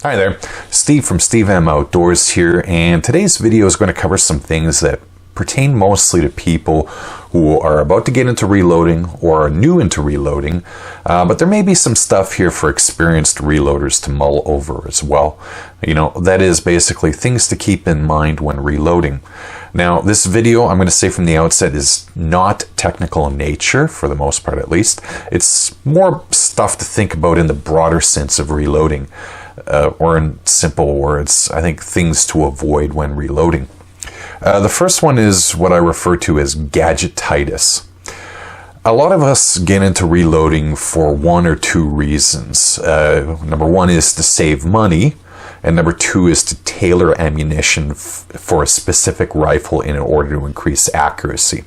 Hi there, Steve from Steve M Outdoors here, and today's video is going to cover some things that pertain mostly to people who are about to get into reloading or are new into reloading, but there may be some stuff here for experienced reloaders to mull over as well. That is basically things to keep in mind when reloading. Now, this video, I'm going to say from the outset, is not technical in nature, for the most part at least. It's more stuff to think about in the broader sense of reloading, or in simple words, I think things to avoid when reloading. The first one is what I refer to as gadgetitis. A lot of us get into reloading for one or two reasons. Number one is to save money, and number two is to tailor ammunition for a specific rifle in order to increase accuracy.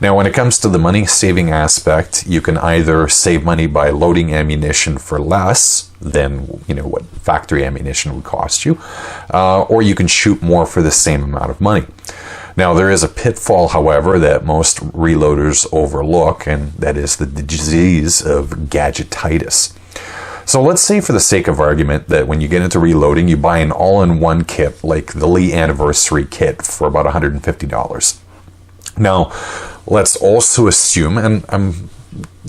Now, when it comes to the money-saving aspect, you can either save money by loading ammunition for less than what factory ammunition would cost you, or you can shoot more for the same amount of money. Now, there is a pitfall, however, that most reloaders overlook, and that is the disease of gadgetitis. So let's say, for the sake of argument, that when you get into reloading, you buy an all-in-one kit like the Lee Anniversary Kit for about $150. Now, let's also assume, and I'm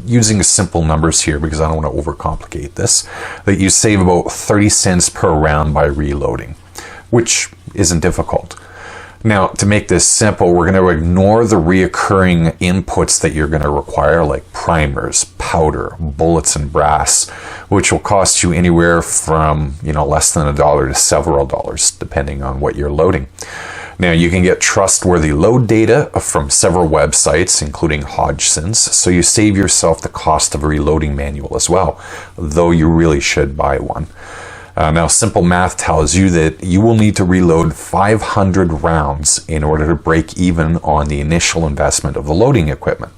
using simple numbers here because I don't want to overcomplicate this, that you save about 30 cents per round by reloading, which isn't difficult. Now, to make this simple, we're going to ignore the reoccurring inputs that you're going to require, like primers, powder, bullets, and brass, which will cost you anywhere from less than $1 to several dollars, depending on what you're loading. Now, you can get trustworthy load data from several websites, including Hodgson's, so you save yourself the cost of a reloading manual as well, though you really should buy one. Now, simple math tells you that you will need to reload 500 rounds in order to break even on the initial investment of the loading equipment.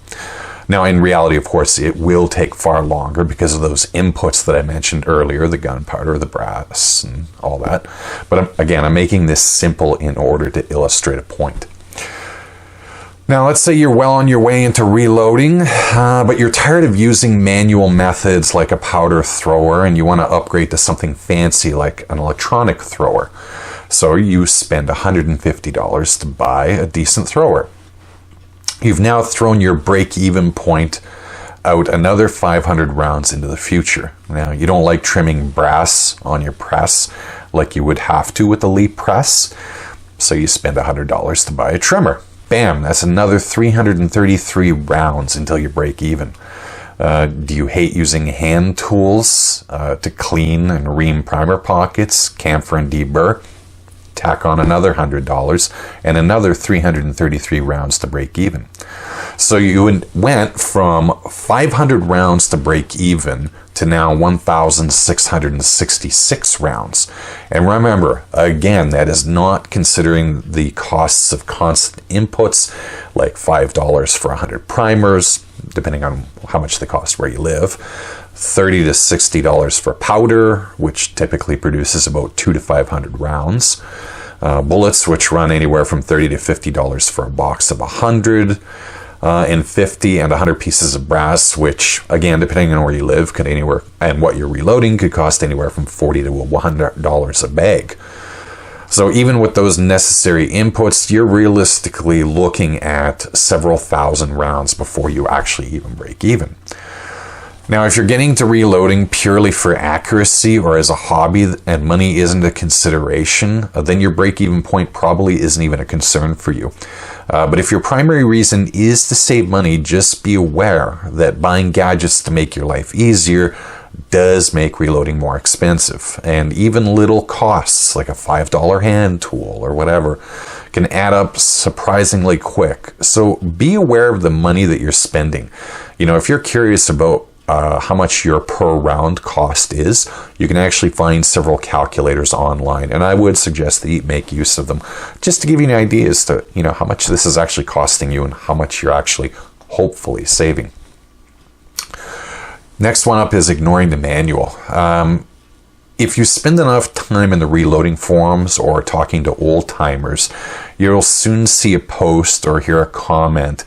Now, in reality, of course, it will take far longer because of those inputs that I mentioned earlier, the gunpowder, the brass, and all that. But again, I'm making this simple in order to illustrate a point. Now, let's say you're well on your way into reloading, but you're tired of using manual methods like a powder thrower, and you want to upgrade to something fancy like an electronic thrower. So you spend $150 to buy a decent thrower. You've now thrown your break-even point out another 500 rounds into the future. Now, you don't like trimming brass on your press like you would have to with the Lee press, so you spend $100 to buy a trimmer. Bam, that's another 333 rounds until you break even. Do you hate using hand tools to clean and ream primer pockets, camphor and deburr? Tack on another $100 and another 333 rounds to break even. So you went from 500 rounds to break even to now 1,666 rounds. And remember, again, that is not considering the costs of constant inputs, like $5 for 100 primers, depending on how much they cost where you live, $30 to $60 for powder, which typically produces about 200 to 500 rounds. Bullets, which run anywhere from $30 to $50 for a box of 100, and 50 and 100 pieces of brass, which, again, depending on where you live, could anywhere, and what you're reloading, could cost anywhere from $40 to $100 a bag. So even with those necessary inputs, you're realistically looking at several thousand rounds before you actually even break even. Now, if you're getting to reloading purely for accuracy or as a hobby and money isn't a consideration, then your break-even point probably isn't even a concern for you. But if your primary reason is to save money, just be aware that buying gadgets to make your life easier does make reloading more expensive. And even little costs, like a $5 hand tool or whatever, can add up surprisingly quick. So be aware of the money that you're spending. If you're curious about how much your per round cost is, you can actually find several calculators online, and I would suggest that you make use of them just to give you an idea as to how much this is actually costing you and how much you're actually hopefully saving. Next one up is ignoring the manual. If you spend enough time in the reloading forums or talking to old timers, you'll soon see a post or hear a comment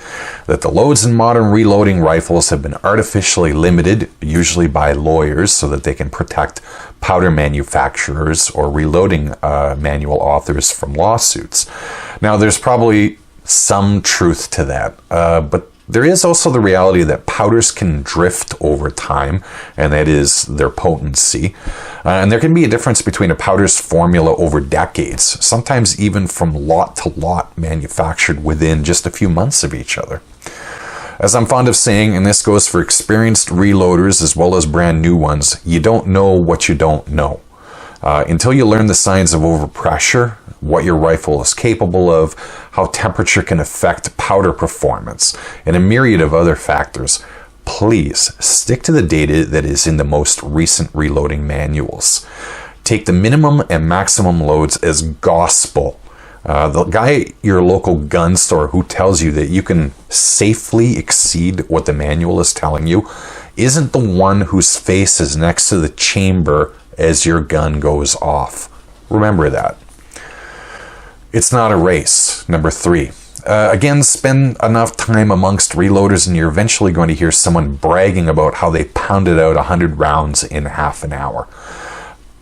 that the loads in modern reloading rifles have been artificially limited, usually by lawyers, so that they can protect powder manufacturers or reloading manual authors from lawsuits. Now, there's probably some truth to that, but there is also the reality that powders can drift over time, and that is their potency. And there can be a difference between a powder's formula over decades, sometimes even from lot to lot manufactured within just a few months of each other. As I'm fond of saying, and this goes for experienced reloaders as well as brand new ones, you don't know what you don't know. Until you learn the signs of overpressure, what your rifle is capable of, how temperature can affect powder performance, and a myriad of other factors, please stick to the data that is in the most recent reloading manuals. Take the minimum and maximum loads as gospel. The guy at your local gun store who tells you that you can safely exceed what the manual is telling you isn't the one whose face is next to the chamber as your gun goes off. Remember that. It's not a race. Number 3. Again, spend enough time amongst reloaders and you're eventually going to hear someone bragging about how they pounded out 100 rounds in half an hour.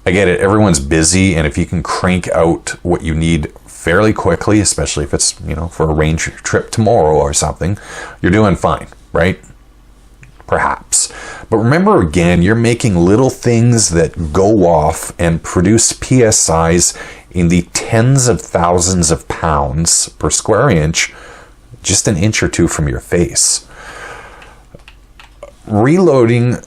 I get it. Everyone's busy, and if you can crank out what you need fairly quickly, especially if it's, for a range trip tomorrow or something, you're doing fine, right? Perhaps. But remember again, you're making little things that go off and produce PSIs in the tens of thousands of pounds per square inch, just an inch or two from your face. Reloading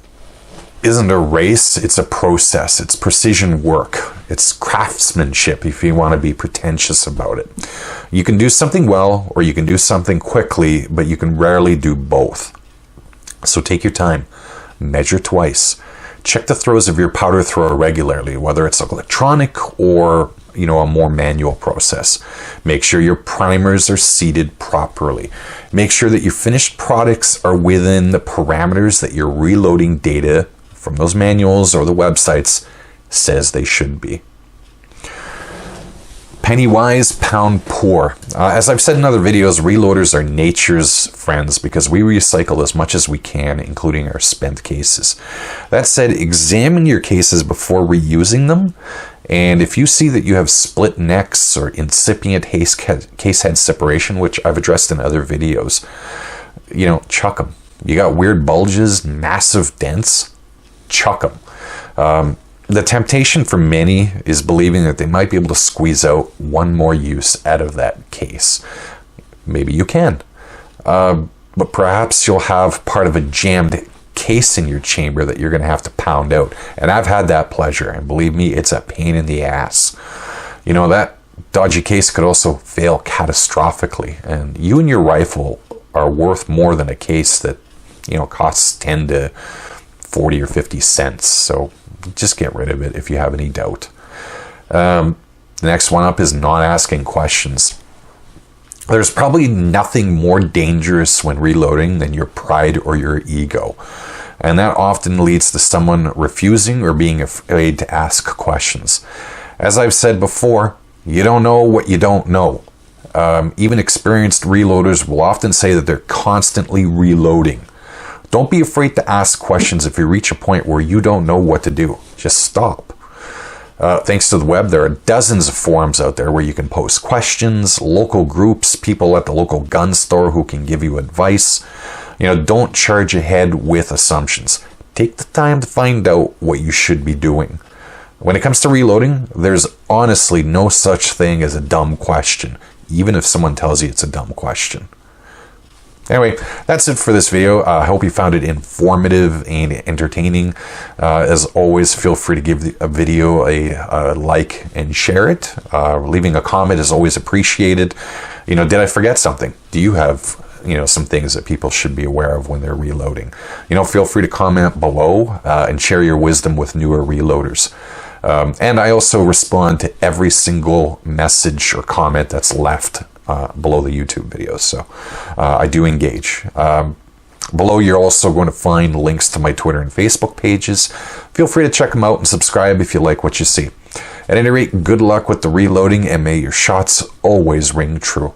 isn't a race, it's a process. It's precision work. It's craftsmanship if you want to be pretentious about it. You can do something well or you can do something quickly, but you can rarely do both. So take your time, measure twice, check the throws of your powder thrower regularly, whether it's electronic or a more manual process. Make sure your primers are seated properly. Make sure that your finished products are within the parameters that your reloading data from those manuals or the websites says they should be. Penny wise, pound poor. As I've said in other videos, reloaders are nature's friends because we recycle as much as we can, including our spent cases. That said, examine your cases before reusing them. And if you see that you have split necks or incipient case head separation, which I've addressed in other videos, chuck them. You got weird bulges, massive dents, chuck them. The temptation for many is believing that they might be able to squeeze out one more use out of that case. Maybe you can. But perhaps you'll have part of a jammed case in your chamber that you're going to have to pound out. And I've had that pleasure. And believe me, it's a pain in the ass. That dodgy case could also fail catastrophically. And you and your rifle are worth more than a case that, costs 10 to 40 or 50 cents. So just get rid of it if you have any doubt. The next one up is not asking questions. There's probably nothing more dangerous when reloading than your pride or your ego. And that often leads to someone refusing or being afraid to ask questions. As I've said before, you don't know what you don't know. Even experienced reloaders will often say that they're constantly reloading. Don't be afraid to ask questions if you reach a point where you don't know what to do. Just stop. Thanks to the web, there are dozens of forums out there where you can post questions, local groups, people at the local gun store who can give you advice. Don't charge ahead with assumptions. Take the time to find out what you should be doing. When it comes to reloading, there's honestly no such thing as a dumb question, even if someone tells you it's a dumb question. Anyway, that's it for this video. I hope you found it informative and entertaining. As always, feel free to give a video a like and share it. Leaving a comment is always appreciated. Did I forget something? Do you have some things that people should be aware of when they're reloading? Feel free to comment below and share your wisdom with newer reloaders. And I also respond to every single message or comment that's left below the YouTube videos. So I do engage. Below, you're also going to find links to my Twitter and Facebook pages. Feel free to check them out and subscribe if you like what you see. At any rate, good luck with the reloading, and may your shots always ring true.